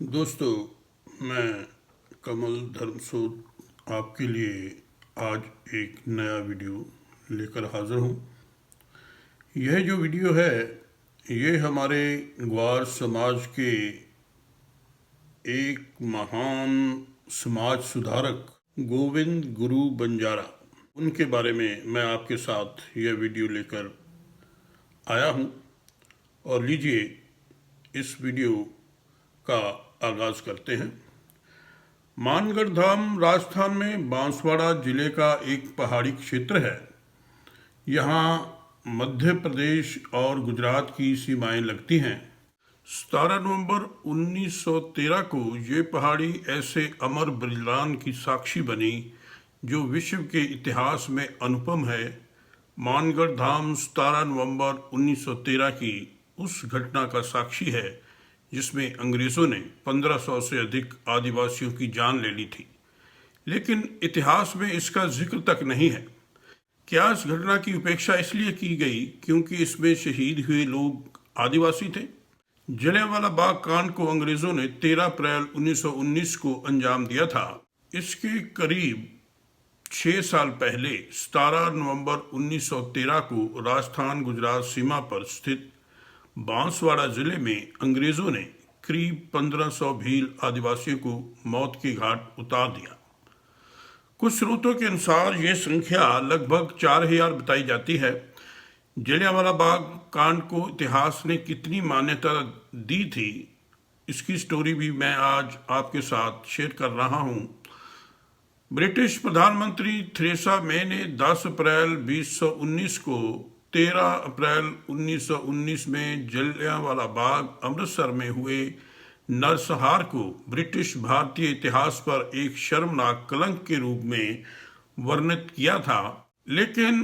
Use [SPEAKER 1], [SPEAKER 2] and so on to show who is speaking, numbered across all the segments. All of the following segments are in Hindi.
[SPEAKER 1] दोस्तों, मैं कमल धर्मसोत आपके लिए आज एक नया वीडियो लेकर हाज़िर हूँ। यह जो वीडियो है ये हमारे ग्वार समाज के एक महान समाज सुधारक गोविंद गुरु बंजारा उनके बारे में मैं आपके साथ यह वीडियो लेकर आया हूँ। और लीजिए इस वीडियो का आगाज़ करते हैं। मानगढ़ धाम राजस्थान में बांसवाड़ा जिले का एक पहाड़ी क्षेत्र है। यहाँ मध्य प्रदेश और गुजरात की सीमाएं लगती हैं। 17 नवंबर 1913 को ये पहाड़ी ऐसे अमर बलिदान की साक्षी बनी जो विश्व के इतिहास में अनुपम है। मानगढ़ धाम 17 नवंबर 1913 की उस घटना का साक्षी है जिसमें अंग्रेज़ों ने 1500 से अधिक आदिवासियों की जान ले ली थी, लेकिन इतिहास में इसका जिक्र तक नहीं है। क्या इस घटना की उपेक्षा इसलिए की गई क्योंकि इसमें शहीद हुए लोग आदिवासी थे? जलियांवाला बाग कांड को अंग्रेज़ों ने 13 अप्रैल 1919 को अंजाम दिया था। इसके करीब 6 साल पहले 17 नवंबर 1913 को राजस्थान गुजरात सीमा पर स्थित बांसवाड़ा जिले में अंग्रेजों ने करीब 1500 भील आदिवासियों को मौत के घाट उतार दिया। कुछ स्रोतों के अनुसार यह संख्या लगभग 4000 बताई जाती है। जलियांवाला बाग कांड को इतिहास ने कितनी मान्यता दी थी, इसकी स्टोरी भी मैं आज आपके साथ शेयर कर रहा हूँ। ब्रिटिश प्रधानमंत्री थेरेसा मे ने 10 अप्रैल 2019 को 13 अप्रैल 1919 में जलियांवाला बाग अमृतसर में हुए नरसंहार को ब्रिटिश भारतीय इतिहास पर एक शर्मनाक कलंक के रूप में वर्णित किया था। लेकिन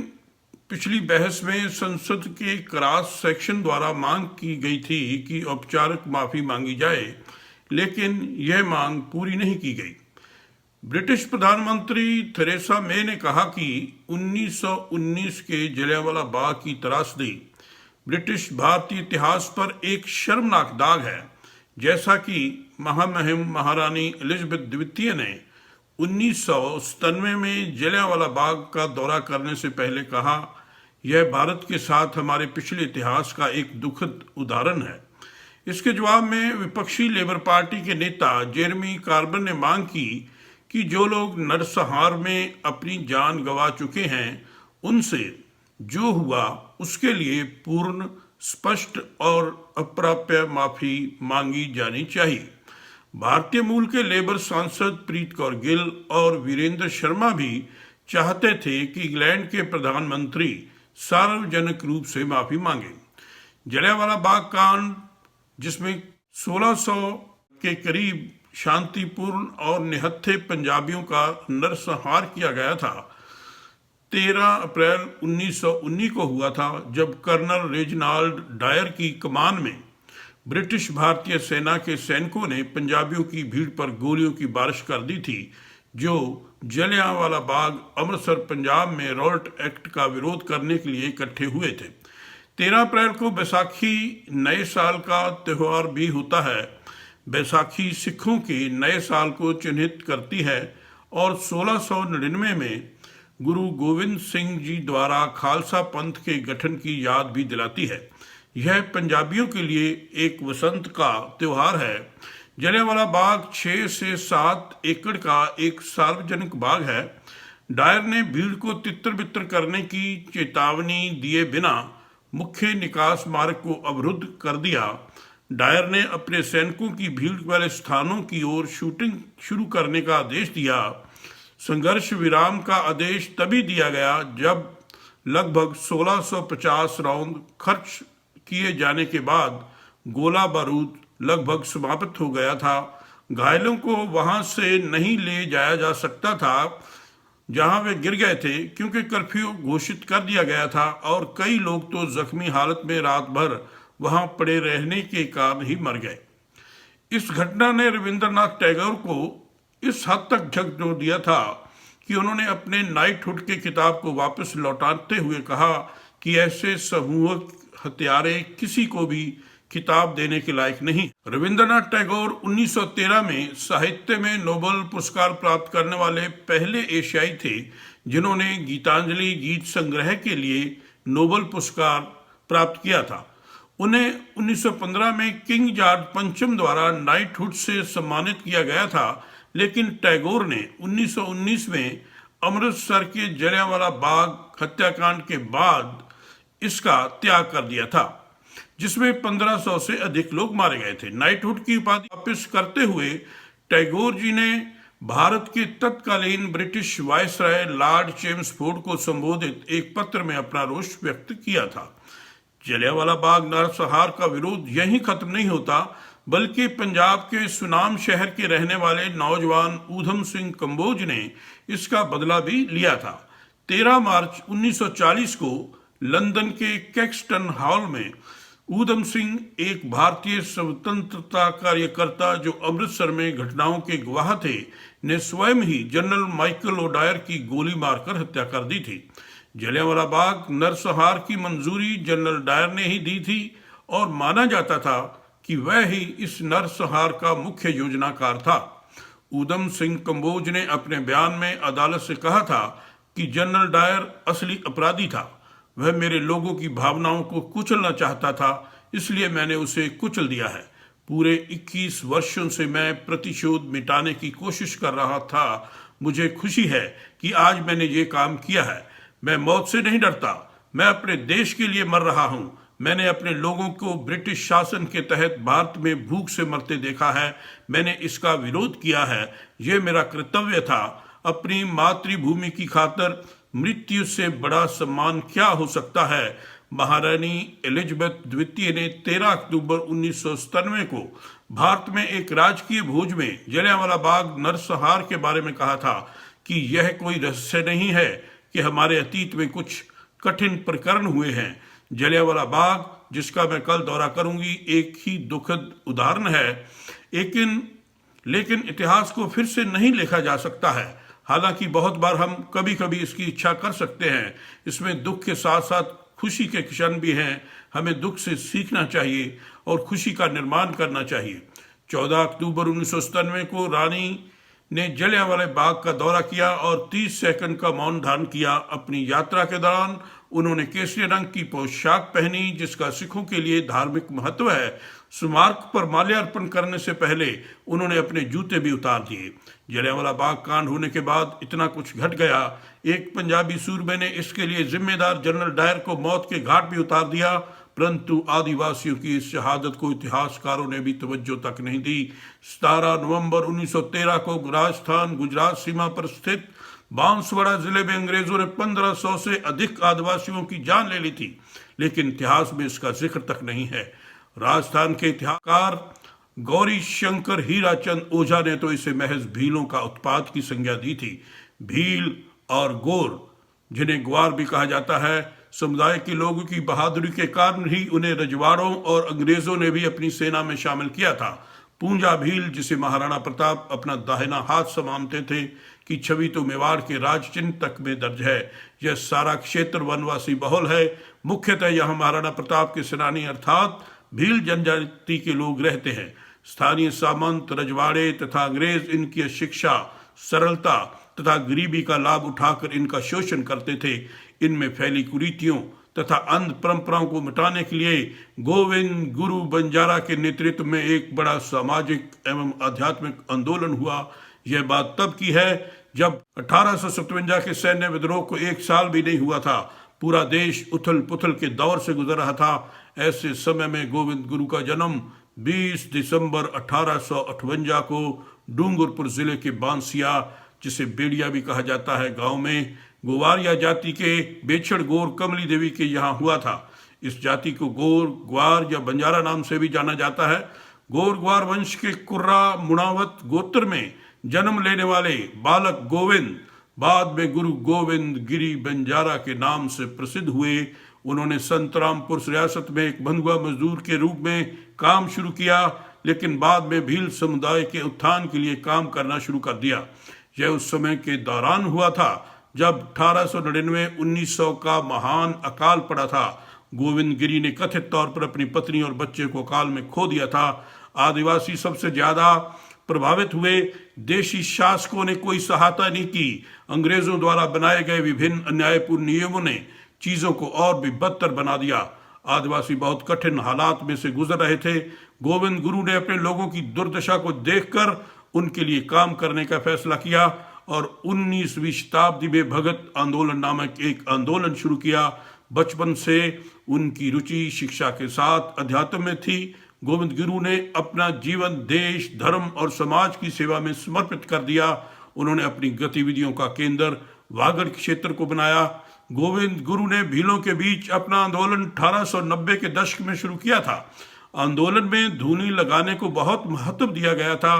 [SPEAKER 1] पिछली बहस में संसद के क्रॉस सेक्शन द्वारा मांग की गई थी कि औपचारिक माफ़ी मांगी जाए, लेकिन यह मांग पूरी नहीं की गई। ब्रिटिश प्रधानमंत्री थेरेसा मे ने कहा कि 1919 के जलियांवाला बाग की त्रासदी ब्रिटिश भारतीय इतिहास पर एक शर्मनाक दाग है। जैसा कि महामहिम महारानी एलिजाबेथ द्वितीय ने 1997 में जलियांवाला बाग का दौरा करने से पहले कहा, यह भारत के साथ हमारे पिछले इतिहास का एक दुखद उदाहरण है। इसके जवाब में विपक्षी लेबर पार्टी के नेता जेरेमी कार्बन ने मांग की कि जो लोग नरसंहार में अपनी जान गंवा चुके हैं उनसे जो हुआ उसके लिए पूर्ण, स्पष्ट और अप्राप्य माफी मांगी जानी चाहिए। भारतीय मूल के लेबर सांसद प्रीत कौर गिल और वीरेंद्र शर्मा भी चाहते थे कि इंग्लैंड के प्रधानमंत्री सार्वजनिक रूप से माफी मांगे। जलियांवाला बाग कांड, जिसमें 1600 के करीब शांतिपूर्ण और निहत्थे पंजाबियों का नरसंहार किया गया था, 13 अप्रैल 1919 को हुआ था, जब कर्नल रेजिनाल्ड डायर की कमान में ब्रिटिश भारतीय सेना के सैनिकों ने पंजाबियों की भीड़ पर गोलियों की बारिश कर दी थी, जो जलियांवाला बाग अमृतसर पंजाब में रॉल्ट एक्ट का विरोध करने के लिए इकट्ठे हुए थे। 13 अप्रैल को बैसाखी नए साल का त्यौहार भी होता है। बैसाखी सिखों के नए साल को चिन्हित करती है और 1699 में गुरु गोविंद सिंह जी द्वारा खालसा पंथ के गठन की याद भी दिलाती है। यह पंजाबियों के लिए एक वसंत का त्यौहार है। जलियांवाला बाग 6 से 7 एकड़ का एक सार्वजनिक बाग है। डायर ने भीड़ को तितर बितर करने की चेतावनी दिए बिना मुख्य निकास मार्ग को अवरुद्ध कर दिया। डायर ने अपने सैनिकों की भीड़ वाले स्थानों की ओर शूटिंग शुरू करने का आदेश दिया। संघर्ष विराम का आदेश तभी दिया गया जब लगभग 1650 राउंड खर्च किए जाने के बाद गोला बारूद लगभग समाप्त हो गया था। घायलों को वहां से नहीं ले जाया जा सकता था जहां वे गिर गए थे, क्योंकि कर्फ्यू घोषित कर दिया गया था और कई लोग तो जख्मी हालत में रात भर वहां पड़े रहने के कारण ही मर गए। इस घटना ने रविंद्रनाथ टैगोर को इस हद तक झकझोर दिया था कि उन्होंने अपने नाइटहुड के किताब को वापस लौटाते हुए कहा कि ऐसे समूहक हत्यारे किसी को भी खिताब देने के लायक नहीं। रविंद्रनाथ टैगोर 1913 में साहित्य में नोबेल पुरस्कार प्राप्त करने वाले पहले एशियाई थे जिन्होंने गीतांजलि गीत संग्रह के लिए नोबेल पुरस्कार प्राप्त किया था। उन्हें 1915 में किंग जॉर्ज पंचम द्वारा नाइटहुड से सम्मानित किया गया था, लेकिन टैगोर ने 1919 में अमृतसर के जलियांवाला बाग हत्याकांड के बाद इसका त्याग कर दिया था, जिसमें 1500 से अधिक लोग मारे गए थे। नाइटहुड की उपाधि वापस करते हुए टैगोर जी ने भारत के तत्कालीन ब्रिटिश वायसराय लॉर्ड चेम्सफोर्ड को संबोधित एक पत्र में अपना रोष व्यक्त किया था। जलियांवाला बाग नरसंहार का विरोध यहीं खत्म नहीं होता, बल्कि पंजाब के सुनाम शहर के रहने वाले नौजवान ऊधम सिंह कंबोज ने इसका बदला भी लिया था। 13 मार्च 1940 को लंदन के कैक्सटन हॉल में ऊधम सिंह, एक भारतीय स्वतंत्रता कार्यकर्ता जो अमृतसर में घटनाओं के गवाह थे, ने स्वयं ही जनरल माइकल ओडायर की गोली मारकर हत्या कर दी थी। जलियांवाला बाग नरसंहार की मंजूरी जनरल डायर ने ही दी थी और माना जाता था कि वह ही इस नरसंहार का मुख्य योजनाकार था। ऊधम सिंह कंबोज ने अपने बयान में अदालत से कहा था कि जनरल डायर असली अपराधी था। वह मेरे लोगों की भावनाओं को कुचलना चाहता था, इसलिए मैंने उसे कुचल दिया है। पूरे 21 वर्षों से मैं प्रतिशोध मिटाने की कोशिश कर रहा था। मुझे खुशी है कि आज मैंने ये काम किया है। मैं मौत से नहीं डरता, मैं अपने देश के लिए मर रहा हूँ। मैंने अपने लोगों को ब्रिटिश शासन के तहत भारत में भूख से मरते देखा है। मैंने इसका विरोध किया है। ये मेरा कर्तव्य था। अपनी मातृभूमि की खातिर मृत्यु से बड़ा सम्मान क्या हो सकता है। महारानी एलिजाबेथ द्वितीय ने 13 अक्टूबर 1997 को भारत में एक राजकीय भोज में जलियांवाला बाग नरसंहार के बारे में कहा था कि यह कोई रहस्य नहीं है कि हमारे अतीत में कुछ कठिन प्रकरण हुए हैं। जलियांवाला बाग, जिसका मैं कल दौरा करूंगी, एक ही दुखद उदाहरण है, लेकिन इतिहास को फिर से नहीं लिखा जा सकता है। हालांकि बहुत बार हम कभी कभी इसकी इच्छा कर सकते हैं। इसमें दुख के साथ साथ खुशी के क्षण भी हैं। हमें दुख से सीखना चाहिए और खुशी का निर्माण करना चाहिए। 14 अक्टूबर 1997 को रानी ने जलियांवाला बाग का दौरा किया और 30 सेकंड का मौन धारण किया। अपनी यात्रा के दौरान उन्होंने केसरी रंग की पोशाक पहनी, जिसका सिखों के लिए धार्मिक महत्व है। स्मारक पर माल्यार्पण करने से पहले उन्होंने अपने जूते भी उतार दिए। जलियांवाला बाग कांड होने के बाद इतना कुछ घट गया। एक पंजाबी सूरबे ने इसके लिए जिम्मेदार जनरल डायर को मौत के घाट भी उतार दिया, परंतु आदिवासियों की इस शहादत को इतिहासकारों ने भी तवज्जो तक नहीं दी। 17 नवंबर 1913 को राजस्थान गुजरात सीमा पर स्थित बांसवाड़ा जिले में अंग्रेजों ने 1500 से अधिक आदिवासियों की जान ले ली थी, लेकिन इतिहास में इसका जिक्र तक नहीं है। राजस्थान के इतिहासकार गौरी शंकर हीराचंद ओझा ने तो इसे महज भीलों का उत्पाद की संज्ञा दी थी। भील और गोर, जिन्हें ग्वार भी कहा जाता है, समुदाय के लोगों की बहादुरी के कारण ही उन्हें रजवाड़ों और अंग्रेजों ने भी अपनी सेना में शामिल किया था। पूंजा भील, जिसे महाराणा प्रताप अपना दाहिना हाथ समझते थे, की छवि तो मेवाड़ के राजचिन्ह तक में दर्ज है। यह सारा क्षेत्र वनवासी बहुल है। मुख्यतः यहाँ महाराणा प्रताप के सेनानी अर्थात भील जनजाति के लोग रहते हैं। स्थानीय सामंत, रजवाड़े तथा अंग्रेज इनकी शिक्षा, सरलता तथा गरीबी का लाभ उठाकर इनका शोषण करते थे। इनमें फैली कुरीतियों तथा अंध परंपराओं को मिटाने के लिए गोविंद गुरु बंजारा के नेतृत्व में एक बड़ा सामाजिक एवं आध्यात्मिक आंदोलन हुआ। यह बात तब की है जब 1857 के सैन्य विद्रोह को 1 साल भी नहीं हुआ था। पूरा देश उथल पुथल के दौर से गुजर रहा था। ऐसे समय में गोविंद गुरु का जन्म 20 दिसंबर 1858 को डूंगरपुर जिले के बांसिया, जिसे बेड़िया भी कहा जाता है, गांव में गोवारिया जाति के बेछड़ गौर कमली देवी के यहाँ हुआ था। इस जाति को गौर, ग्वार या बंजारा नाम से भी जाना जाता है। गौर ग्वार वंश के कुर्रा मुणावत गोत्र में जन्म लेने वाले बालक गोविंद बाद में गुरु गोविंद गिरी बंजारा के नाम से प्रसिद्ध हुए। उन्होंने संतरामपुर रियासत में एक बंधुआ मजदूर के रूप में काम शुरू किया, लेकिन बाद में भील समुदाय के उत्थान के लिए काम करना शुरू कर दिया। यह उस समय के दौरान हुआ था जब 1899-1900 का महान अकाल पड़ा था। गोविंद गिरी ने कथित तौर पर अपनी पत्नी और बच्चे को अकाल में खो दिया था। आदिवासी सबसे ज्यादा प्रभावित हुए। देशी शासकों ने कोई सहायता नहीं की। अंग्रेजों द्वारा बनाए गए विभिन्न अन्यायपूर्ण नियमों ने चीजों को और भी बदतर बना दिया। आदिवासी बहुत कठिन हालात में से गुजर रहे थे। गोविंद गुरु ने अपने लोगों की दुर्दशा को देखकर उनके लिए काम करने का फैसला किया और 19वीं शताब्दी में भगत आंदोलन नामक एक आंदोलन शुरू किया। बचपन से उनकी रुचि शिक्षा के साथ अध्यात्म में थी। गोविंद गुरु ने अपना जीवन देश, धर्म और समाज की सेवा में समर्पित कर दिया। उन्होंने अपनी गतिविधियों का केंद्र वागड़ क्षेत्र को बनाया। गोविंद गुरु ने भीलों के बीच अपना आंदोलन 1890 के दशक में शुरू किया था। आंदोलन में धूनी लगाने को बहुत महत्व दिया गया था।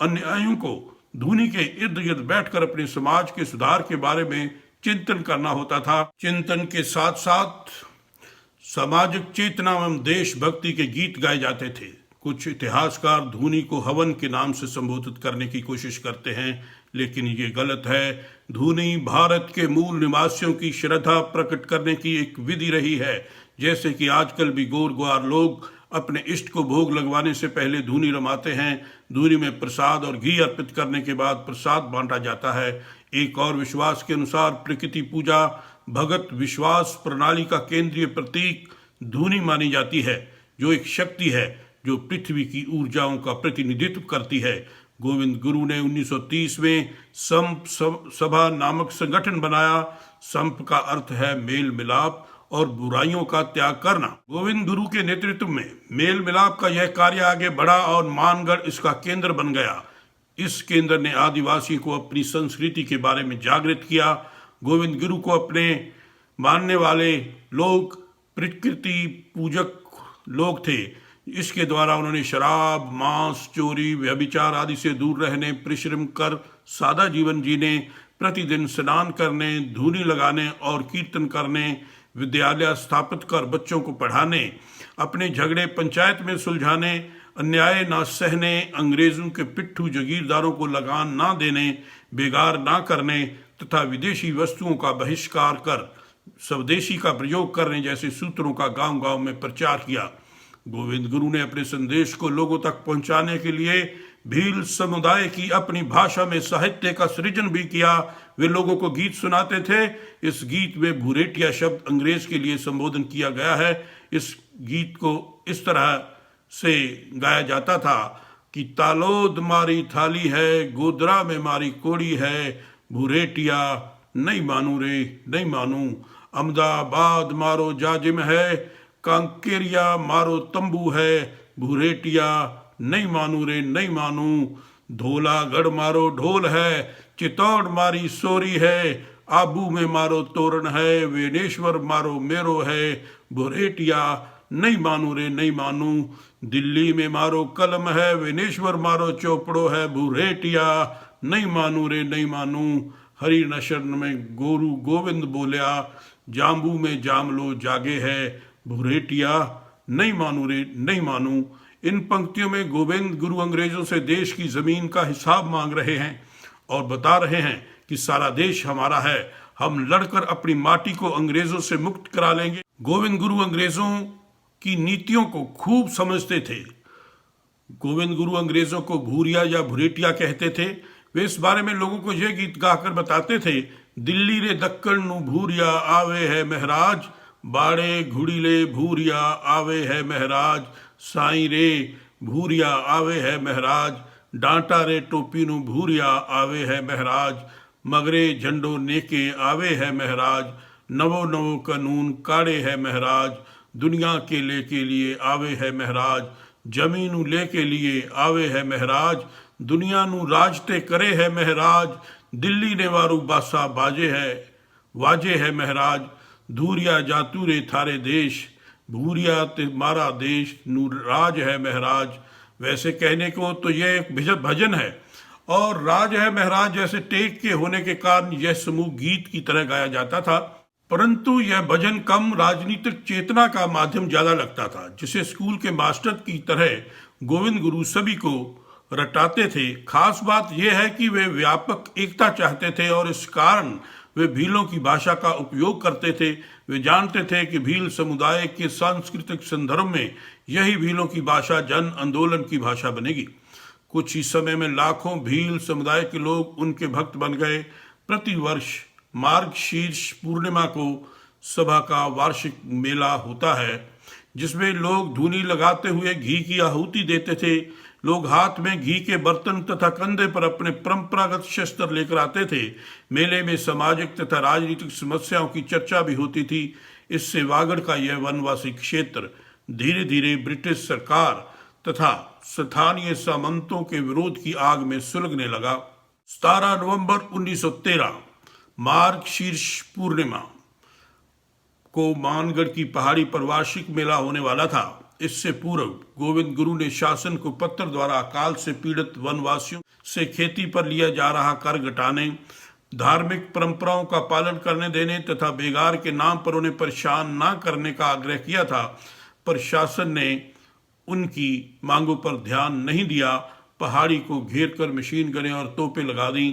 [SPEAKER 1] अन्यायियों को धूनी के इर्द गिर्द बैठकर अपने समाज के सुधार के बारे में चिंतन करना होता था। चिंतन के साथ साथ सामाजिक चेतना एवं देशभक्ति के गीत गाए जाते थे। कुछ इतिहासकार धूनी को हवन के नाम से संबोधित करने की कोशिश करते हैं, लेकिन ये गलत है। धूनी भारत के मूल निवासियों की श्रद्धा प्रकट करने की एक विधि रही है। जैसे कि आजकल भी गौर ग्वार लोग अपने इष्ट को भोग लगवाने से पहले धूनी रमाते हैं। धूनी में प्रसाद और घी अर्पित करने के बाद प्रसाद बांटा जाता है। एक और विश्वास के अनुसार प्रकृति पूजा भगत विश्वास प्रणाली का केंद्रीय प्रतीक धूनी मानी जाती है, जो एक शक्ति है जो पृथ्वी की ऊर्जाओं का प्रतिनिधित्व करती है। गोविंद गुरु ने 1930 में संप सभा नामक संगठन बनाया। संप का अर्थ है मेल मिलाप और बुराइयों का त्याग करना। गोविंद गुरु के नेतृत्व में मेल मिलाप का यह कार्य आगे बढ़ा और मानगढ़ इसका केंद्र बन गया। इस केंद्र ने आदिवासी को अपनी संस्कृति के बारे में जागृत किया। गोविंद गुरु को अपने मानने वाले लोग प्रकृति पूजक लोग थे। इसके द्वारा उन्होंने शराब, मांस, चोरी, व्यभिचार आदि से दूर रहने, परिश्रम कर सादा जीवन जीने, प्रतिदिन स्नान करने, धूनी लगाने और कीर्तन करने, विद्यालय स्थापित कर बच्चों को पढ़ाने, अपने झगड़े पंचायत में सुलझाने, अन्याय ना सहने, अंग्रेजों के पिट्ठू जागीरदारों को लगान ना देने, बेगार ना करने तथा विदेशी वस्तुओं का बहिष्कार कर स्वदेशी का प्रयोग करने जैसे सूत्रों का गांव गांव में प्रचार किया। गोविंद गुरु ने अपने संदेश को लोगों तक पहुंचाने के लिए भील समुदाय की अपनी भाषा में साहित्य का सृजन भी किया। वे लोगों को गीत सुनाते थे। इस गीत में भूरेटिया शब्द अंग्रेज के लिए संबोधन किया गया है। इस गीत को इस तरह से गाया जाता था कि तालोद मारी थाली है, गोदरा में मारी कोड़ी है, भूरेटिया नहीं मानू रे नहीं मानू, अहमदाबाद मारो जाजिम है, कांकेरिया मारो तंबू है, भूरेटिया नहीं मानू रे नहीं मानू, धोलागढ़ मारो ढोल है, चित्तौड़ मारी सोरी है, आबू में मारो तोरण है, वेनेश्वर मारो मेरो है, भूरेटिया नहीं मानू रे नहीं मानू, दिल्ली में मारो कलम है, वेनेश्वर मारो चौपड़ो है, भूरेटिया नहीं मानू रे नहीं मानू, हरि नशर में गोरू गोविंद बोलिया, जाम्बू में जामलो जागे है, भूरेटिया नहीं मानू रे नहीं मानू। इन पंक्तियों में गोविंद गुरु अंग्रेजों से देश की जमीन का हिसाब मांग रहे हैं और बता रहे हैं कि सारा देश हमारा है, हम लड़कर अपनी माटी को अंग्रेजों से मुक्त करा लेंगे। गोविंद गुरु अंग्रेजों की नीतियों को खूब समझते थे। गोविंद गुरु अंग्रेजों को भूरिया या भूरेटिया कहते थे। वे इस बारे में लोगों को यह गीत गाकर बताते थे, दिल्ली रे दक्कन नु भूरिया आवे है महराज, बाड़े घुड़ीले भूरिया आवे है महराज, साई रे भूरिया आवे है महराज, डांटा रे टोपी नु भूरिया आवे है महराज, मगरे झंडो नेके आवे है महराज, नवो नवो कानून काढ़े है महराज, दुनिया के लिए आवे है महराज, जमीनू ले के लिए आवे है महराज, दुनिया नु राजते करे है महराज, दिल्ली ने वारू बासा बाजे है वाजे है महराज, धूरिया जातू रे थारे देश, भूरिया ते मारा देश नू राज है महराज। वैसे कहने को तो यह एक भजन है और राज है महराज जैसे टेक के होने के कारण यह समूह गीत की तरह गाया जाता था, परंतु यह भजन कम राजनीतिक चेतना का माध्यम ज्यादा लगता था, जिसे स्कूल के मास्टर की तरह गोविंद गुरु सभी को रटाते थे। खास बात यह है कि वे व्यापक एकता चाहते थे और इस कारण वे भीलों की भाषा का उपयोग करते थे। वे जानते थे कि भील समुदाय के सांस्कृतिक संदर्भ में यही भीलों की भाषा जन आंदोलन की भाषा बनेगी। कुछ ही समय में लाखों भील समुदाय के लोग उनके भक्त बन गए। प्रतिवर्ष मार्गशीर्ष पूर्णिमा को सभा का वार्षिक मेला होता है, जिसमें लोग धूनी लगाते हुए घी की आहुति देते थे। लोग हाथ में घी के बर्तन तथा कंधे पर अपने परंपरागत शस्त्र लेकर आते थे। मेले में सामाजिक तथा राजनीतिक समस्याओं की चर्चा भी होती थी। इससे वागड़ का यह वनवासी क्षेत्र धीरे धीरे ब्रिटिश सरकार तथा स्थानीय सामंतों के विरोध की आग में सुलगने लगा। 17 नवंबर 1913 मार्गशीर्ष पूर्णिमा को मानगढ़ की पहाड़ी पर वार्षिक मेला होने वाला था। इससे पूर्व गोविंद गुरु ने शासन को पत्र द्वारा अकाल से पीड़ित वनवासियों से खेती पर लिया जा रहा कर घटाने, धार्मिक परंपराओं का पालन करने देने तथा बेगार के नाम पर उन्हें परेशान न करने का आग्रह किया था। पर शासन ने उनकी मांगों पर ध्यान नहीं दिया। पहाड़ी को घेर कर मशीन गनें और तोपें लगा दी।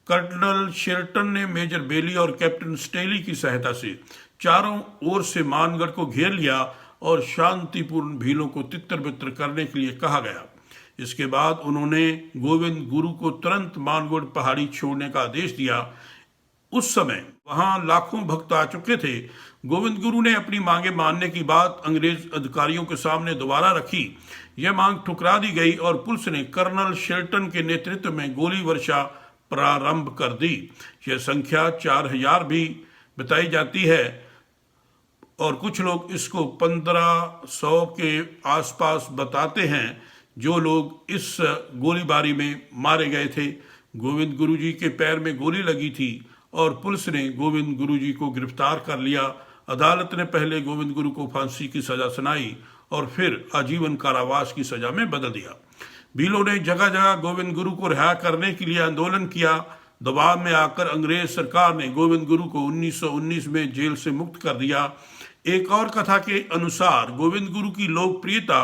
[SPEAKER 1] कर्नल शेल्टन ने मेजर बेली और कैप्टन स्टेली की सहायता से चारों ओर से मानगढ़ को घेर लिया और शांतिपूर्ण भीलों को तितर बितर करने के लिए कहा गया। इसके बाद उन्होंने गोविंद गुरु को तुरंत मानगढ़ पहाड़ी छोड़ने का आदेश दिया। उस समय वहां लाखों भक्त आ चुके थे। गोविंद गुरु ने अपनी मांगे मानने की बात अंग्रेज अधिकारियों के सामने दोबारा रखी। यह मांग ठुकरा दी गई और पुलिस ने कर्नल शेल्टन के नेतृत्व में गोली वर्षा प्रारंभ कर दी। यह संख्या 4000 भी बताई जाती है और कुछ लोग इसको 1500 के आसपास बताते हैं, जो लोग इस गोलीबारी में मारे गए थे। गोविंद गुरु जी के पैर में गोली लगी थी और पुलिस ने गोविंद गुरु जी को गिरफ्तार कर लिया। अदालत ने पहले गोविंद गुरु को फांसी की सजा सुनाई और फिर आजीवन कारावास की सजा में बदल दिया। भीलों ने जगह जगह गोविंद गुरु को रिहा करने के लिए आंदोलन किया। दबाव में आकर अंग्रेज सरकार ने गोविंद गुरु को 1919 में जेल से मुक्त कर दिया। एक और कथा के अनुसार गोविंद गुरु की लोकप्रियता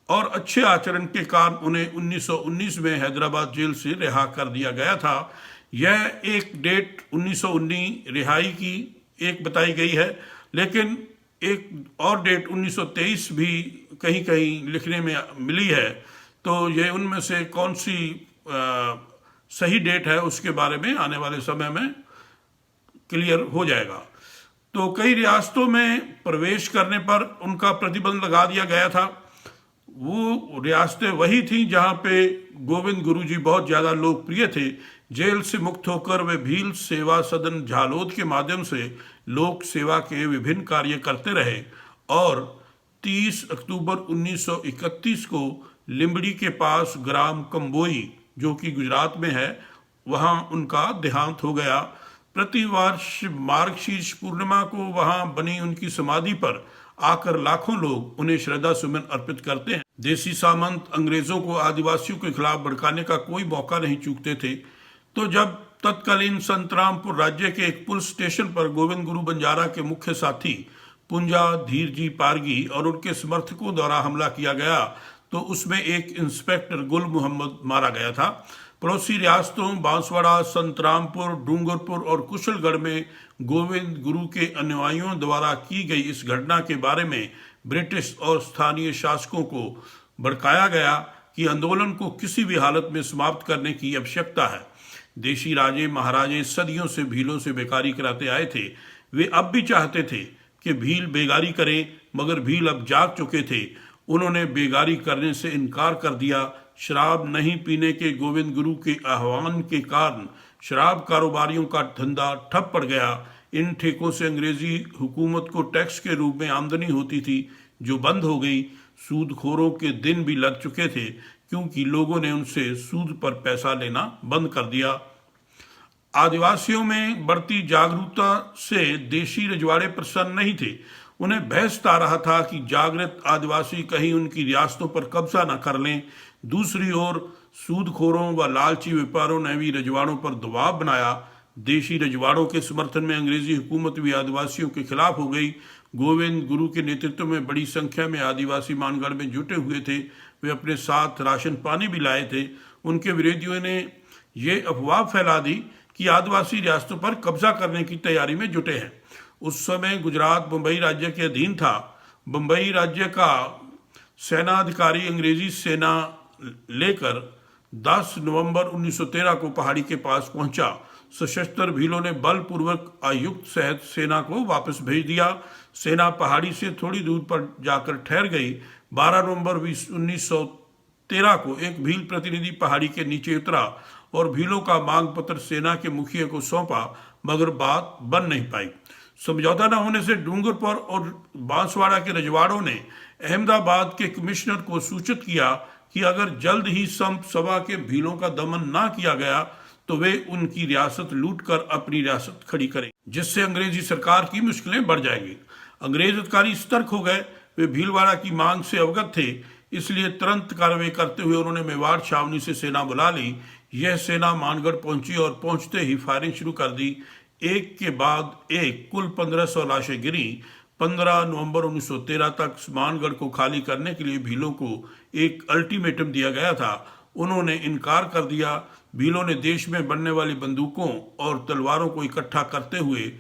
[SPEAKER 1] और अच्छे आचरण के कारण उन्हें 1919 में हैदराबाद जेल से रिहा कर दिया गया था। यह एक डेट 1919 रिहाई की एक बताई गई है, लेकिन एक और डेट 1923 भी कहीं कहीं लिखने में मिली है। तो ये उनमें से कौन सी सही डेट है उसके बारे में आने वाले समय में क्लियर हो जाएगा। तो कई रियासतों में प्रवेश करने पर उनका प्रतिबंध लगा दिया गया था। वो रियासतें वही थीं जहां पे गोविंद गुरु जी बहुत ज़्यादा लोकप्रिय थे। जेल से मुक्त होकर वे भील सेवा सदन झालोद के माध्यम से लोक सेवा के विभिन्न कार्य करते रहे और 30 अक्टूबर 1931 को लिंबड़ी के पास ग्राम कंबोई, जो कि गुजरात में है, वहां उनका देहांत हो गया। प्रतिवर्ष मार्गशीर्ष पूर्णिमा को वहां बनी उनकी समाधि पर आकर लाखों लोग उन्हें श्रद्धा सुमन अर्पित करते हैं। देसी सामंत अंग्रेजों को आदिवासियों के खिलाफ भड़काने का कोई मौका नहीं चूकते थे। तो जब तत्कालीन संतरामपुर राज्य के एक पुलिस स्टेशन पर गोविंद गुरु बंजारा के मुख्य साथी पुंजा धीरजी पारगी और उनके समर्थकों द्वारा हमला किया गया, तो उसमें एक इंस्पेक्टर गुल मोहम्मद मारा गया था। पड़ोसी रियासतों बांसवाड़ा, संतरामपुर, डूंगरपुर और कुशलगढ़ में गोविंद गुरु के अनुयायियों द्वारा की गई इस घटना के बारे में ब्रिटिश और स्थानीय शासकों को भड़काया गया कि आंदोलन को किसी भी हालत में समाप्त करने की आवश्यकता है। देशी राजे महाराजे सदियों से भीलों से बेकारी कराते आए थे। वे अब भी चाहते थे कि भील बेगारी करें, मगर भील अब जाग चुके थे। उन्होंने बेगारी करने से इनकार कर दिया। शराब नहीं पीने के गोविंद गुरु के आह्वान के कारण शराब कारोबारियों का धंधा ठप पड़ गया। इन ठेकों से अंग्रेजी हुकूमत को टैक्स के रूप में आमदनी होती थी, जो बंद हो गई। सूदखोरों के दिन भी लग चुके थे, क्योंकि लोगों ने उनसे सूद पर पैसा लेना बंद कर दिया। आदिवासियों में बढ़ती जागरूकता से देशी रजवाड़े प्रसन्न नहीं थे। उन्हें बहस आ रहा था कि जागृत आदिवासी कहीं उनकी रियासतों पर कब्जा न कर लें। दूसरी ओर सूदखोरों व लालची व्यापारियों ने भी रजवाड़ों पर दबाव बनाया। देशी रजवाड़ों के समर्थन में अंग्रेजी हुकूमत भी आदिवासियों के खिलाफ हो गई। गोविंद गुरु के नेतृत्व में बड़ी संख्या में आदिवासी मानगढ़ में जुटे हुए थे। वे अपने साथ राशन पानी भी लाए थे। उनके विरोधियों ने ये अफवाह फैला दी कि आदिवासी रियासतों पर कब्जा करने की तैयारी में जुटे हैं। उस समय गुजरात बम्बई राज्य के अधीन था। बम्बई राज्य का सेनाधिकारी अंग्रेजी सेना लेकर 10 नवंबर 1913 को पहाड़ी के पास पहुंचा। सशस्त्र भीलों ने बलपूर्वक आयुक्त सहित सेना को वापस भेज दिया। सेना पहाड़ी से थोड़ी दूर पर जाकर ठहर गई। 12 नवंबर 1913 को एक भील प्रतिनिधि पहाड़ी के नीचे उतरा और भीलों का मांग पत्र सेना के मुखिया को सौंपा, मगर बात बन नहीं पाई। समझौता न होने से डूंगरपुर और बांसवाड़ा के रजवाड़ों ने अहमदाबाद के कमिश्नर को सूचित किया कि अगर जल्द ही संप सभा के भीलों का दमन ना किया गया तो वे उनकी रियासत लूटकर अपनी रियासत खड़ी करें, जिससे अंग्रेजी सरकार की मुश्किलें बढ़ जाएंगी। अंग्रेज अधिकारी सतर्क हो गए। वे भीलवाड़ा की मांग से अवगत थे, इसलिए तुरंत कार्रवाई करते हुए उन्होंने मेवाड़ छावनी से सेना बुला ली। यह सेना मानगढ़ पहुंची और पहुंचते ही फायरिंग शुरू कर दी। एक के बाद एक कुल 1500 लाशें गिरी। 15 नवंबर 1913 तक मानगढ़ को खाली करने के लिए भीलों को एक अल्टीमेटम दिया गया था। उन्होंने इनकार कर दिया। भीलों ने देश में बनने वाली बंदूकों और तलवारों को इकट्ठा करते हुए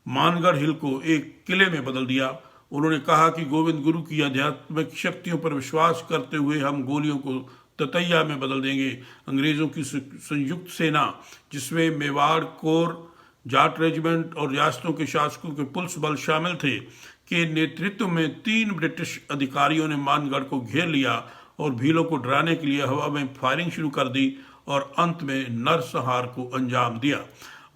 [SPEAKER 1] मानगढ़ हिल को एक किले में बदल दिया। उन्होंने कहा कि गोविंद गुरु की आध्यात्मिक शक्तियों पर विश्वास करते हुए हम गोलियों को ततैया में बदल देंगे। अंग्रेजों की संयुक्त सेना, जिसमें मेवाड़ कोर, जाट रेजिमेंट और रियासतों के शासकों के पुलिस बल शामिल थे, के नेतृत्व में 3 ब्रिटिश अधिकारियों ने मानगढ़ को घेर लिया और भीलों को डराने के लिए हवा में फायरिंग शुरू कर दी और अंत में नरसंहार को अंजाम दिया।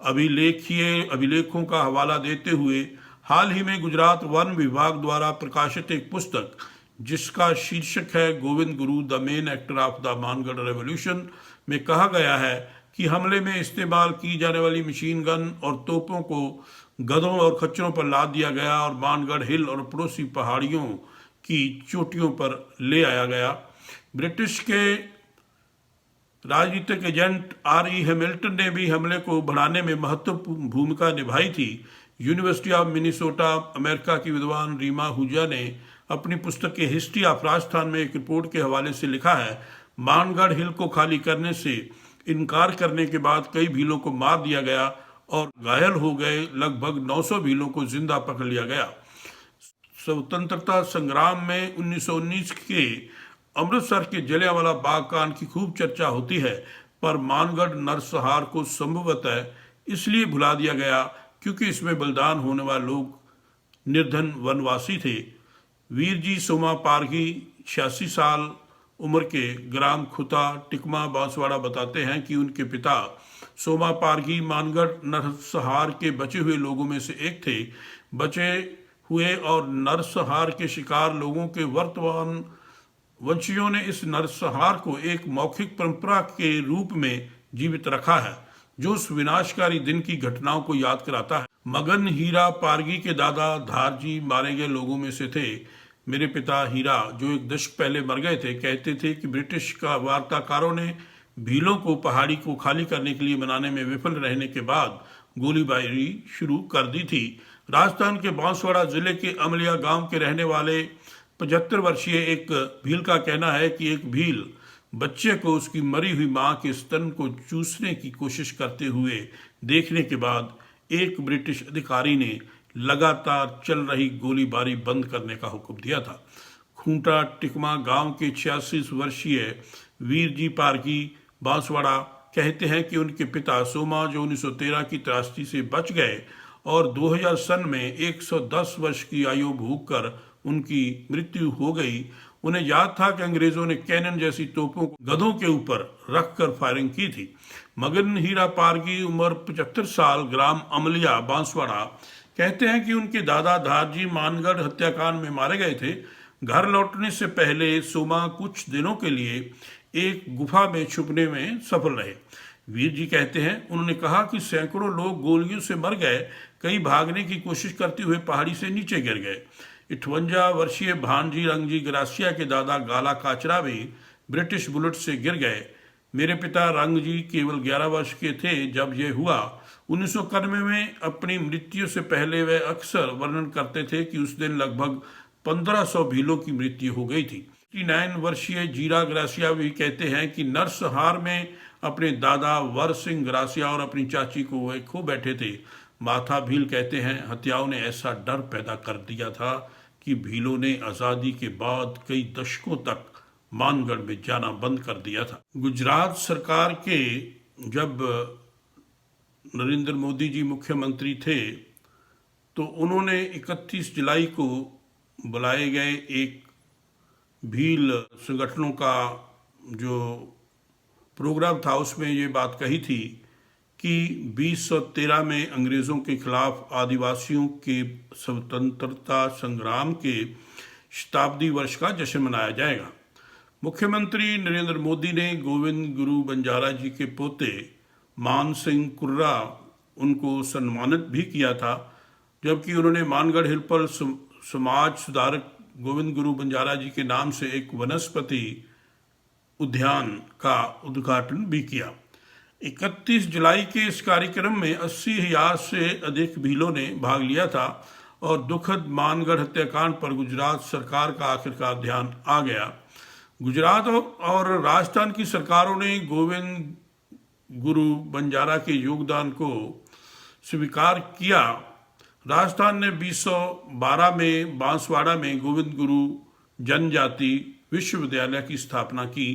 [SPEAKER 1] अभिलेखों का हवाला देते हुए हाल ही में गुजरात वन विभाग द्वारा प्रकाशित एक पुस्तक, जिसका शीर्षक है Govind Guru the main actor of the Mangarh revolution, में कहा गया है कि हमले में इस्तेमाल की जाने वाली मशीन गन और तोपों को गधों और खच्चरों पर लाद दिया गया और मानगढ़ हिल और पड़ोसी पहाड़ियों की चोटियों पर ले आया गया। ब्रिटिश के राजनीतिक एजेंट R.E. हैमिल्टन ने भी हमले को बढ़ाने में महत्वपूर्ण भूमिका निभाई थी। यूनिवर्सिटी ऑफ मिनेसोटा, अमेरिका की विद्वान रीमा हुजा ने अपनी पुस्तक के हिस्ट्री ऑफ राजस्थान में एक रिपोर्ट के हवाले से लिखा है, मानगढ़ हिल को खाली करने से इनकार करने के बाद कई भीलों को मार दिया गया और घायल हो गए लगभग 900 भीलों को जिंदा पकड़ लिया गया। स्वतंत्रता संग्राम में 1919 के अमृतसर के जलियांवाला बाग कांड की खूब चर्चा होती है, पर मानगढ़ नरसंहार को संभवतः इसलिए भुला दिया गया क्योंकि इसमें बलिदान होने वाले लोग निर्धन वनवासी थे। वीर जी सोमा पारगी 86 साल उम्र के ग्राम खुता, टिकमा, बांसवाड़ा बताते हैं कि उनके पिता सोमा पारगी मानगढ़ नरसंहार के बचे हुए लोगों में से एक थे। बचे हुए और नरसंहार के शिकार लोगों के वर्तमान वंशियों ने इस नरसंहार को एक मौखिक परंपरा के रूप में जीवित रखा है, जो उस विनाशकारी दिन की घटनाओं को याद कराता है। मगन हीरा पारगी के दादा धारजी मारे गए लोगों में से थे। मेरे पिता हीरा, जो एक दशक पहले मर गए थे, कहते थे कि ब्रिटिश का वार्ताकारों ने भीलों को पहाड़ी को खाली करने के लिए मनाने में विफल रहने के बाद गोलीबारी शुरू कर दी थी। राजस्थान के बांसवाड़ा जिले के अमलिया गांव के रहने वाले 75 वर्षीय एक भील का कहना है कि एक भील बच्चे को उसकी मरी हुई मां के स्तन को चूसने की कोशिश करते हुए देखने के बाद एक ब्रिटिश अधिकारी ने लगातार चल रही गोलीबारी बंद करने का हुक्म दिया था। खूंटा टिकमा गांव के 86 वर्षीय वीर जी पारगी बांसवाड़ा कहते हैं कि उनके पिता सोमा, जो 1913 की त्रासदी से बच गए और 2000 सन में 110 वर्ष की आयु भोग कर उनकी मृत्यु हो गई, उन्हें याद था कि अंग्रेजों ने कैनन जैसी तोपों को गधों के ऊपर रखकर फायरिंग की थी। मगन हीरा पारगी उम्र 75 साल, ग्राम अमलिया बांसवाड़ा, कहते हैं कि उनके दादा धारजी मानगढ़ हत्याकांड में मारे गए थे। घर लौटने से पहले सोमा कुछ दिनों के लिए एक गुफा में छुपने में सफल रहे। वीर जी कहते हैं, उन्होंने कहा कि सैकड़ों लोग गोलियों से मर गए, कई भागने की कोशिश करते हुए पहाड़ी से नीचे गिर गए। 58 वर्षीय भानजी रंगजी गरासिया के दादा गाला काचरा भी ब्रिटिश बुलेट से गिर गए। मेरे पिता रंगजी केवल 11 वर्ष के थे जब यह हुआ। 1991 में अपनी मृत्यु से पहले वे अक्सर वर्णन करते थे कि उस दिन लगभग 1500 भीलों की मृत्यु हो गई थी। 69 वर्षीय जीरा ग्रासिया भी कहते हैं कि नरसंहार में अपने दादा वर सिंह ग्रासिया और अपनी चाची को वे खो बैठे थे। माथा भील कहते हैं हत्याओं ने ऐसा डर पैदा कर दिया था कि भीलों ने आज़ादी के बाद कई दशकों तक मानगढ़ में जाना बंद कर दिया था। गुजरात सरकार के जब नरेंद्र मोदी जी मुख्यमंत्री थे तो उन्होंने 31 जुलाई को बुलाए गए एक भील संगठनों का जो प्रोग्राम था उसमें ये बात कही थी कि 2013 में अंग्रेज़ों के खिलाफ आदिवासियों के स्वतंत्रता संग्राम के शताब्दी वर्ष का जश्न मनाया जाएगा। मुख्यमंत्री नरेंद्र मोदी ने गोविंद गुरु बंजारा जी के पोते मान सिंह कुर्रा उनको सम्मानित भी किया था, जबकि उन्होंने मानगढ़ हिल पर समाज सुधारक गोविंद गुरु बंजारा जी के नाम से एक वनस्पति उद्यान का उद्घाटन भी किया। 31 जुलाई के इस कार्यक्रम में 80,000 से अधिक भीलों ने भाग लिया था और दुखद मानगढ़ हत्याकांड पर गुजरात सरकार का आखिरकार ध्यान आ गया। गुजरात और राजस्थान की सरकारों ने गोविंद गुरु बंजारा के योगदान को स्वीकार किया। राजस्थान ने 2012 में बांसवाड़ा में गोविंद गुरु जनजाति विश्वविद्यालय की स्थापना की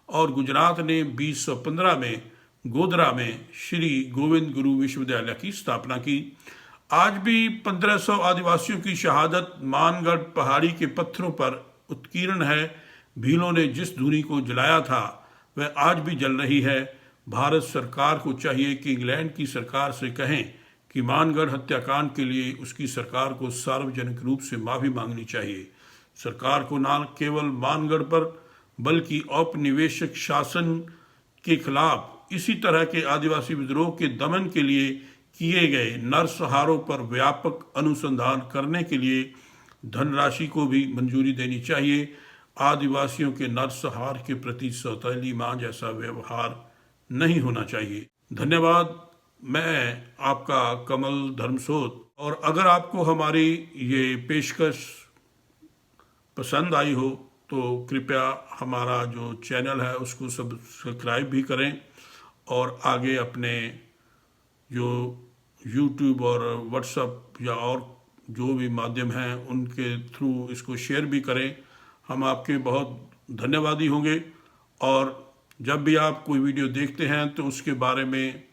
[SPEAKER 1] और गुजरात ने 2015 में गोधरा में श्री गोविंद गुरु विश्वविद्यालय की स्थापना की। आज भी 1500 आदिवासियों की शहादत मानगढ़ पहाड़ी के पत्थरों पर उत्कीर्ण है। भीलों ने जिस धुनी को जलाया था वह आज भी जल रही है। भारत सरकार को चाहिए कि इंग्लैंड की सरकार से कहें कि मानगढ़ हत्याकांड के लिए उसकी सरकार को सार्वजनिक रूप से माफ़ी मांगनी चाहिए। सरकार को न केवल मानगढ़ पर बल्कि औपनिवेशिक शासन के खिलाफ इसी तरह के आदिवासी विद्रोह के दमन के लिए किए गए नरसंहारों पर व्यापक अनुसंधान करने के लिए धनराशि को भी मंजूरी देनी चाहिए। आदिवासियों के नरसंहार के प्रति सौतेली मां जैसा व्यवहार नहीं होना चाहिए। धन्यवाद। मैं आपका कमल धर्मसोत, और अगर आपको हमारी ये पेशकश पसंद आई हो तो कृपया हमारा जो चैनल है उसको सब्सक्राइब भी करें और आगे अपने जो YouTube और WhatsApp या और जो भी माध्यम हैं उनके थ्रू इसको शेयर भी करें। हम आपके बहुत धन्यवादी होंगे और जब भी आप कोई वीडियो देखते हैं तो उसके बारे में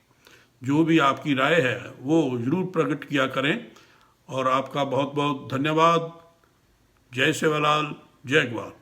[SPEAKER 1] जो भी आपकी राय है वो ज़रूर प्रकट किया करें। और आपका बहुत बहुत धन्यवाद। जय सेवालाल, जय अकबर।